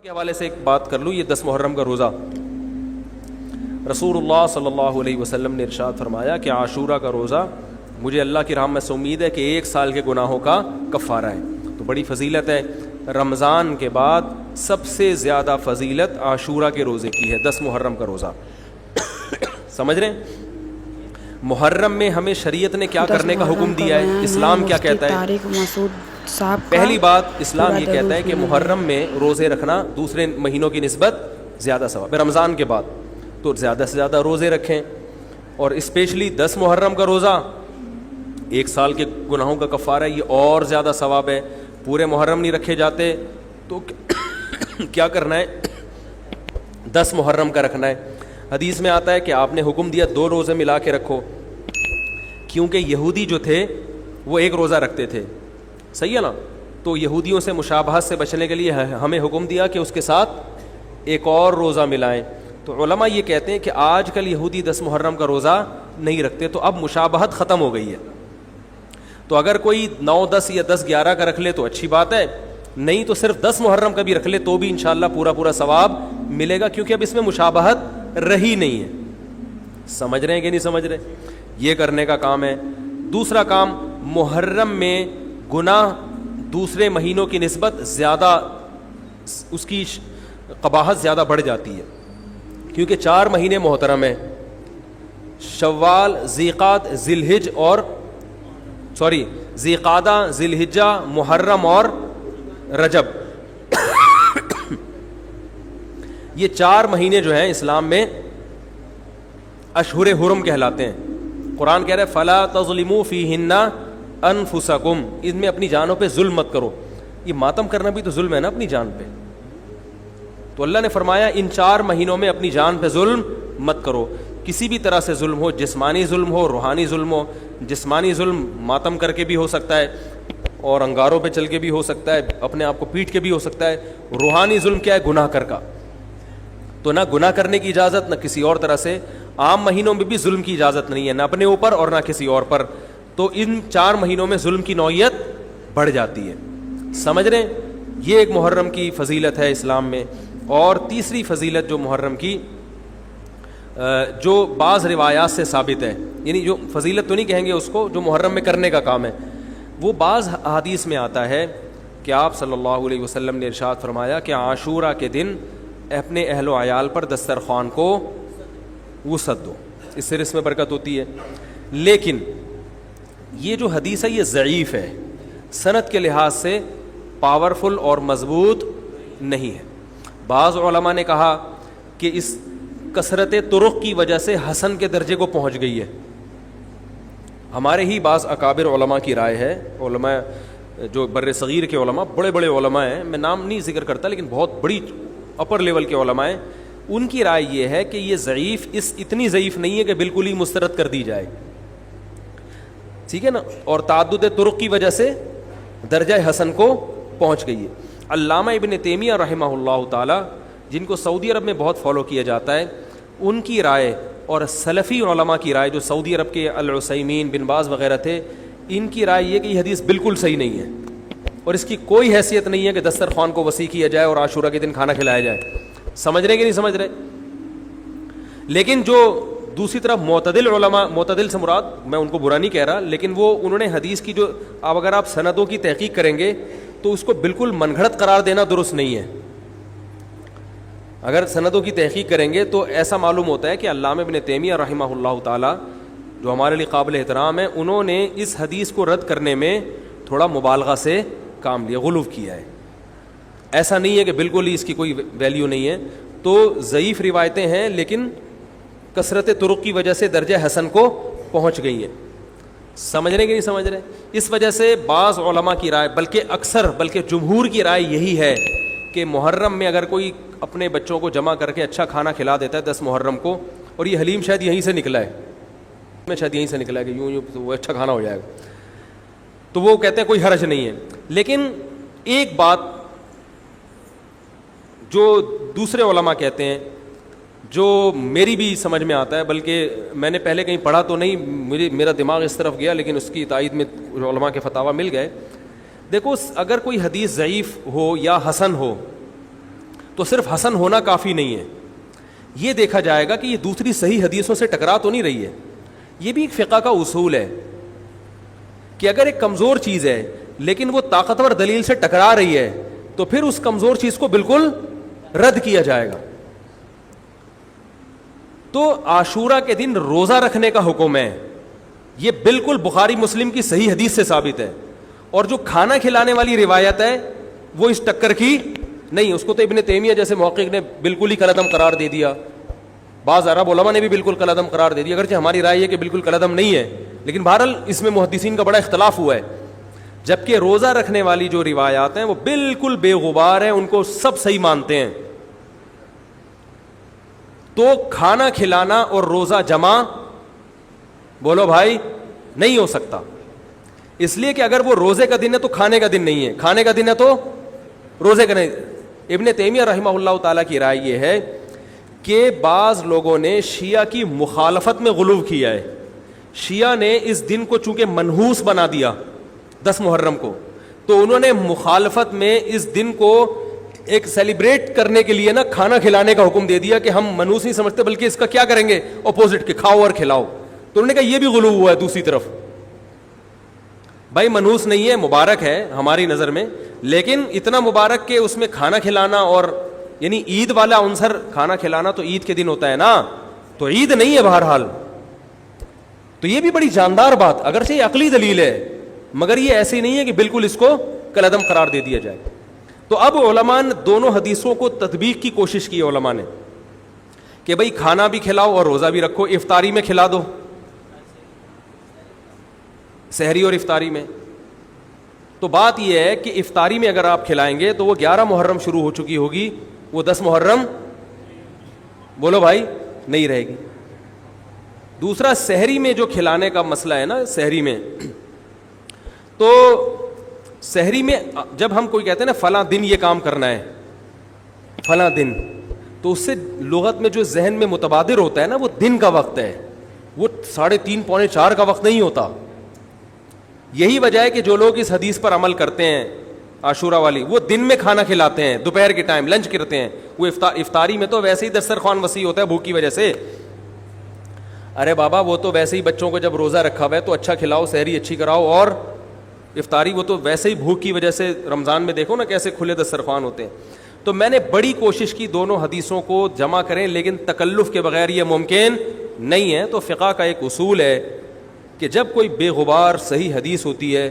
کے حوالے سے ایک بات کر لوں. یہ 10 محرم کا روزہ, رسول اللہ صلی اللہ علیہ وسلم نے ارشاد فرمایا کہ عاشورہ کا روزہ مجھے اللہ کی رحمت سے امید ہے کہ 1 سال کے گناہوں کا کفارہ ہے. تو بڑی فضیلت ہے. رمضان کے بعد سب سے زیادہ فضیلت عاشورہ کے روزے کی ہے, 10 محرم کا روزہ. سمجھ رہے ہیں محرم میں ہمیں شریعت نے کیا کرنے کا حکم دیا ہے, اسلام کیا کہتا ہے؟ پہلی بات, اسلام یہ کہتا ہے کہ محرم میں روزے رکھنا دوسرے مہینوں کی نسبت زیادہ ثواب ہے. رمضان کے بعد تو زیادہ سے زیادہ روزے رکھیں, اور اسپیشلی 10 محرم کا روزہ 1 سال کے گناہوں کا کفارہ ہے, یہ اور زیادہ ثواب ہے. پورے محرم نہیں رکھے جاتے تو کیا کرنا ہے, 10 محرم کا رکھنا ہے. حدیث میں آتا ہے کہ آپ نے حکم دیا 2 روزے ملا کے رکھو, کیونکہ یہودی جو تھے وہ 1 روزہ رکھتے تھے, صحیح ہے نا. تو یہودیوں سے مشابہت سے بچنے کے لیے ہمیں حکم دیا کہ اس کے ساتھ ایک اور روزہ ملائیں. تو علماء یہ کہتے ہیں کہ آج کل یہودی 10 محرم کا روزہ نہیں رکھتے, تو اب مشابہت ختم ہو گئی ہے. تو اگر کوئی 9, 10 یا 10, 11 کا رکھ لے تو اچھی بات ہے, نہیں تو صرف 10 محرم کا بھی رکھ لے تو بھی انشاءاللہ پورا ثواب ملے گا, کیونکہ اب اس میں مشابہت رہی نہیں ہے. سمجھ رہے ہیں کہ نہیں سمجھ رہے؟ یہ کرنے کا کام ہے. دوسرا کام, محرم میں گناہ دوسرے مہینوں کی نسبت زیادہ, اس کی قباحت زیادہ بڑھ جاتی ہے, کیونکہ 4 مہینے محترم ہیں, شوال, ذیقات, ذیلحج اور ذیقعدہ, ذیلحجہ, محرم اور رجب. یہ 4 مہینے جو ہیں اسلام میں اشہر حرم کہلاتے ہیں. قرآن کہہ رہا ہے فلا تظلموا فیہن انفسکم, ان میں اپنی جانوں پہ ظلم مت کرو. یہ ماتم کرنا بھی تو ظلم ہے نا اپنی جان پہ. تو اللہ نے فرمایا ان 4 مہینوں میں اپنی جان پہ ظلم مت کرو. کسی بھی طرح سے ظلم ہو, جسمانی ظلم ہو, روحانی ظلم ہو. جسمانی ظلم ماتم کر کے بھی ہو سکتا ہے, اور انگاروں پہ چل کے بھی ہو سکتا ہے, اپنے آپ کو پیٹ کے بھی ہو سکتا ہے. روحانی ظلم کیا ہے؟ گناہ کر کا. تو نہ گناہ کرنے کی اجازت, نہ کسی اور طرح سے. عام مہینوں میں بھی ظلم کی اجازت نہیں ہے, نہ اپنے اوپر اور نہ کسی اور پر. تو ان 4 مہینوں میں ظلم کی نوعیت بڑھ جاتی ہے. سمجھ رہے ہیں؟ یہ ایک محرم کی فضیلت ہے اسلام میں. اور تیسری فضیلت جو محرم کی, جو بعض روایات سے ثابت ہے, یعنی جو فضیلت تو نہیں کہیں گے اس کو, جو محرم میں کرنے کا کام ہے, وہ بعض حدیث میں آتا ہے کہ آپ صلی اللہ علیہ وسلم نے ارشاد فرمایا کہ عاشورہ کے دن اپنے اہل و عیال پر دسترخوان کو وسعت دو, اس سے رزق میں برکت ہوتی ہے. لیکن یہ جو حدیث ہے یہ ضعیف ہے, سند کے لحاظ سے پاورفل اور مضبوط نہیں ہے. بعض علماء نے کہا کہ اس کثرت طرق کی وجہ سے حسن کے درجے کو پہنچ گئی ہے. ہمارے ہی بعض اکابر علماء کی رائے ہے, علماء جو بر صغیر کے علماء, بڑے بڑے علماء ہیں, میں نام نہیں ذکر کرتا لیکن بہت بڑی اپر لیول کے علماء ہیں, ان کی رائے یہ ہے کہ یہ ضعیف, اتنی ضعیف نہیں ہے کہ بالکل ہی مسترد کر دی جائے, ٹھیک ہے نا, اور تعدد طرق کی وجہ سے درجہ حسن کو پہنچ گئی ہے. علامہ ابن تیمیہ رحمہ اللہ تعالی, جن کو سعودی عرب میں بہت فالو کیا جاتا ہے, ان کی رائے اور سلفی علماء کی رائے, جو سعودی عرب کے العثیمین, بن باز وغیرہ تھے, ان کی رائے یہ کہ یہ حدیث بالکل صحیح نہیں ہے, اور اس کی کوئی حیثیت نہیں ہے کہ دسترخوان کو وسیع کیا جائے اور عاشورہ کے دن کھانا کھلایا جائے. سمجھ رہے کہ نہیں سمجھ رہے؟ لیکن جو دوسری طرف معتدل علماء, معتدل سے مراد میں ان کو برا نہیں کہہ رہا, لیکن وہ انہوں نے حدیث کی جو, اب اگر آپ سندوں کی تحقیق کریں گے تو اس کو بالکل من گھڑت قرار دینا درست نہیں ہے. اگر سندوں کی تحقیق کریں گے تو ایسا معلوم ہوتا ہے کہ علامہ ابن تیمیہ رحمہ اللہ تعالی, جو ہمارے لیے قابل احترام ہے, انہوں نے اس حدیث کو رد کرنے میں تھوڑا مبالغہ سے کام لیا, غلو کیا ہے. ایسا نہیں ہے کہ بالکل ہی اس کی کوئی ویلیو نہیں ہے. تو ضعیف روایتیں ہیں لیکن کثرت طرق کی وجہ سے درجہ حسن کو پہنچ گئی ہیں. سمجھ رہے کہ نہیں سمجھ رہے؟ اس وجہ سے بعض علماء کی رائے, بلکہ جمہور کی رائے یہی ہے کہ محرم میں اگر کوئی اپنے بچوں کو جمع کر کے اچھا کھانا کھلا دیتا ہے 10 محرم کو, اور یہ حلیم شاید یہیں سے نکلا ہے, شاید یہیں سے نکلا ہے کہ یوں وہ اچھا کھانا ہو جائے گا, تو وہ کہتے ہیں کوئی حرج نہیں ہے. لیکن ایک بات جو دوسرے علماء کہتے ہیں, جو میری بھی سمجھ میں آتا ہے, بلکہ میں نے پہلے کہیں پڑھا تو نہیں, میرا دماغ اس طرف گیا, لیکن اس کی تائید میں علماء کے فتاوی مل گئے. دیکھو, اگر کوئی حدیث ضعیف ہو یا حسن ہو تو صرف حسن ہونا کافی نہیں ہے، یہ دیکھا جائے گا کہ یہ دوسری صحیح حدیثوں سے ٹکرا تو نہیں رہی ہے. یہ بھی ایک فقہ کا اصول ہے کہ اگر ایک کمزور چیز ہے لیکن وہ طاقتور دلیل سے ٹکرا رہی ہے تو پھر اس کمزور چیز کو بالکل رد کیا جائے گا. تو عاشورہ کے دن روزہ رکھنے کا حکم ہے، یہ بالکل بخاری مسلم کی صحیح حدیث سے ثابت ہے. اور جو کھانا کھلانے والی روایت ہے وہ اس ٹکر کی نہیں، اس کو تو ابن تیمیہ جیسے محقق نے بالکل ہی کالعدم قرار دے دیا، بعض عرب علماء نے بھی بالکل کالعدم قرار دے دیا، اگرچہ ہماری رائے ہے کہ بالکل کالعدم نہیں ہے، لیکن بہرحال اس میں محدثین کا بڑا اختلاف ہوا ہے. جبکہ روزہ رکھنے والی جو روایات ہیں وہ بالکل بے غبار ہیں، ان کو سب صحیح مانتے ہیں. تو کھانا کھلانا اور روزہ جمع بولو بھائی نہیں ہو سکتا، اس لیے کہ اگر وہ روزے کا دن ہے تو کھانے کا دن نہیں ہے، کھانے کا دن ہے تو روزے کا نہیں. ابن تیمیہ رحمہ اللہ تعالیٰ کی رائے یہ ہے کہ بعض لوگوں نے شیعہ کی مخالفت میں غلو کیا ہے. شیعہ نے اس دن کو چونکہ منحوس بنا دیا 10 محرم کو، تو انہوں نے مخالفت میں اس دن کو ایک سیلیبریٹ کرنے کے لیے نا کھانا کھلانے کا حکم دے دیا کہ ہم منحوس نہیں سمجھتے بلکہ اس کا کیا کریں گے اپوزٹ کے کھاؤ اور کھلاؤ. تو انہوں نے کہا یہ بھی غلو ہوا ہے دوسری طرف. بھائی منحوس نہیں ہے، مبارک ہے ہماری نظر میں، لیکن اتنا مبارک کہ اس میں کھانا کھلانا اور یعنی عید والا عنصر کھانا کھلانا تو عید کے دن ہوتا ہے نا، تو عید نہیں ہے بہرحال. تو یہ بھی بڑی جاندار بات، اگرچہ یہ عقلی دلیل ہے مگر یہ ایسی نہیں ہے کہ بالکل اس کو کالعدم قرار دے دیا جائے. تو اب علماء نے دونوں حدیثوں کو تطبیق کی کوشش کی علماء نے کہ بھئی کھانا بھی کھلاؤ اور روزہ بھی رکھو، افطاری میں کھلا دو، سحری اور افطاری میں. تو بات یہ ہے کہ افطاری میں اگر آپ کھلائیں گے تو وہ 11 محرم شروع ہو چکی ہوگی، وہ 10 محرم بولو بھائی نہیں رہے گی. دوسرا سحری میں جو کھلانے کا مسئلہ ہے نا، سحری میں تو سحری میں جب ہم کوئی کہتے ہیں نا فلاں دن یہ کام کرنا ہے فلاں دن، تو اس سے لغت میں جو ذہن میں متبادر ہوتا ہے نا وہ دن کا وقت ہے، وہ 3:30 پونے 4 کا وقت نہیں ہوتا. یہی وجہ ہے کہ جو لوگ اس حدیث پر عمل کرتے ہیں عاشورہ والی، وہ دن میں کھانا کھلاتے ہیں، دوپہر کے ٹائم لنچ کرتے ہیں. وہ افطاری میں تو ویسے ہی دسترخوان وسیع ہوتا ہے بھوک کی وجہ سے. ارے بابا وہ تو ویسے ہی بچوں کو جب روزہ رکھا ہوا ہے تو اچھا کھلاؤ، سحری اچھی کراؤ، اور افطاری وہ تو ویسے ہی بھوک کی وجہ سے رمضان میں دیکھو نا کیسے کھلے دسترخوان ہوتے ہیں. تو میں نے بڑی کوشش کی دونوں حدیثوں کو جمع کریں، لیکن تکلف کے بغیر یہ ممکن نہیں ہے. تو فقہ کا ایک اصول ہے کہ جب کوئی بے غبار صحیح حدیث ہوتی ہے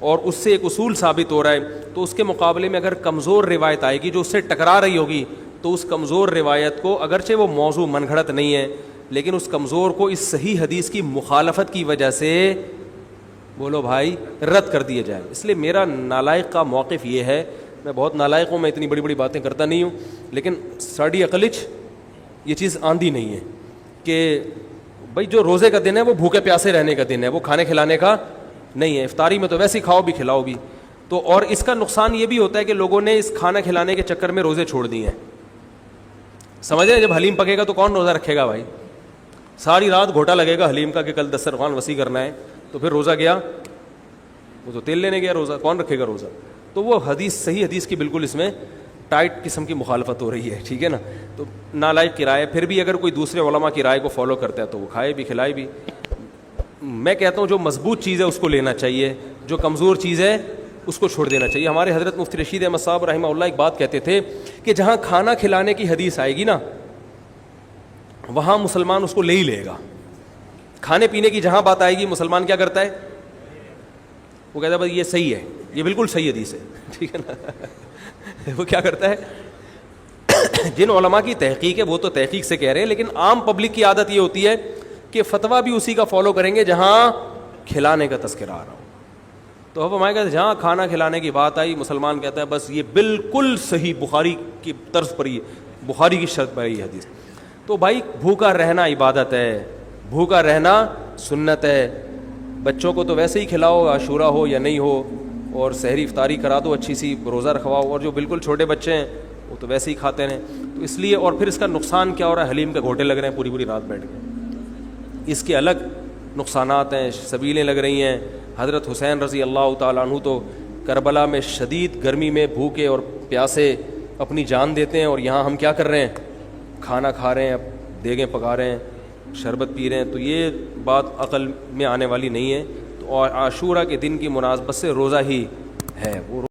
اور اس سے ایک اصول ثابت ہو رہا ہے تو اس کے مقابلے میں اگر کمزور روایت آئے گی جو اس سے ٹکرا رہی ہوگی تو اس کمزور روایت کو، اگرچہ وہ موضوع من گھڑت نہیں ہے لیکن اس کمزور کو اس صحیح حدیث کی مخالفت کی وجہ سے بولو بھائی رد کر دیا جائے. اس لیے میرا نالائق کا موقف یہ ہے، میں بہت نالائق ہوں، میں اتنی بڑی بڑی باتیں کرتا نہیں ہوں، لیکن ساڑی عقلچ یہ چیز آندھی نہیں ہے کہ بھائی جو روزے کا دن ہے وہ بھوکے پیاسے رہنے کا دن ہے، وہ کھانے کھلانے کا نہیں ہے. افطاری میں تو ویسے ہی کھاؤ بھی کھلاؤ بھی. تو اور اس کا نقصان یہ بھی ہوتا ہے کہ لوگوں نے اس کھانا کھلانے کے چکر میں روزے چھوڑ دیے ہیں. سمجھ رہے ہیں، جب حلیم پکے گا تو کون روزہ رکھے گا بھائی؟ ساری رات گھوٹا لگے گا حلیم کا کہ کل دسترخوان وسیع کرنا ہے، تو پھر روزہ گیا، وہ تو تیل لینے گیا، روزہ کون رکھے گا روزہ؟ تو وہ حدیث صحیح حدیث کی بالکل اس میں ٹائٹ قسم کی مخالفت ہو رہی ہے. ٹھیک ہے نا؟ تو نالائق کی رائے، پھر بھی اگر کوئی دوسرے علماء کی رائے کو فالو کرتا ہے تو وہ کھائے بھی کھلائے بھی. میں کہتا ہوں جو مضبوط چیز ہے اس کو لینا چاہیے، جو کمزور چیز ہے اس کو چھوڑ دینا چاہیے. ہمارے حضرت مفتی رشید احمد صاحب رحمہ اللہ ایک بات کہتے تھے کہ جہاں کھانا کھلانے کی حدیث آئے گی نا وہاں مسلمان اس کو لے ہی لے گا. کھانے پینے کی جہاں بات آئے گی مسلمان کیا کرتا ہے؟ وہ کہتا ہے بھائی یہ صحیح ہے، یہ بالکل صحیح حدیث ہے. ٹھیک ہے نا؟ وہ کیا کرتا ہے؟ جن علماء کی تحقیق ہے وہ تو تحقیق سے کہہ رہے ہیں، لیکن عام پبلک کی عادت یہ ہوتی ہے کہ فتویٰ بھی اسی کا فالو کریں گے جہاں کھلانے کا تذکرہ آ رہا ہو. تو اب ہمارے کہتے ہیں جہاں کھانا کھلانے کی بات آئی مسلمان کہتا ہے بس یہ بالکل صحیح بخاری کی طرز پر، یہ بخاری کی شرط پر یہ حدیث. تو بھائی بھوکا رہنا عبادت ہے، بھوکا رہنا سنت ہے. بچوں کو تو ویسے ہی کھلاؤ عاشورہ ہو یا نہیں ہو، اور سحری افطاری کرا دو، اچھی سی روزہ رکھواؤ. اور جو بالکل چھوٹے بچے ہیں وہ تو ویسے ہی کھاتے ہیں. تو اس لیے، اور پھر اس کا نقصان کیا ہو رہا ہے؟ حلیم کے گھوٹے لگ رہے ہیں پوری پوری رات بیٹھ کے، اس کے الگ نقصانات ہیں، سبیلیں لگ رہی ہیں. حضرت حسین رضی اللہ تعالیٰ عنہ تو کربلا میں شدید گرمی میں بھوکے اور پیاسے اپنی جان دیتے ہیں اور یہاں ہم کیا کر رہے ہیں, کھانا کھا رہے ہیں, دیگیں پکا رہے ہیں, شربت پی رہے ہیں. تو یہ بات عقل میں آنے والی نہیں ہے. تو عاشورہ کے دن کی مناسبت سے روزہ ہی ہے وہ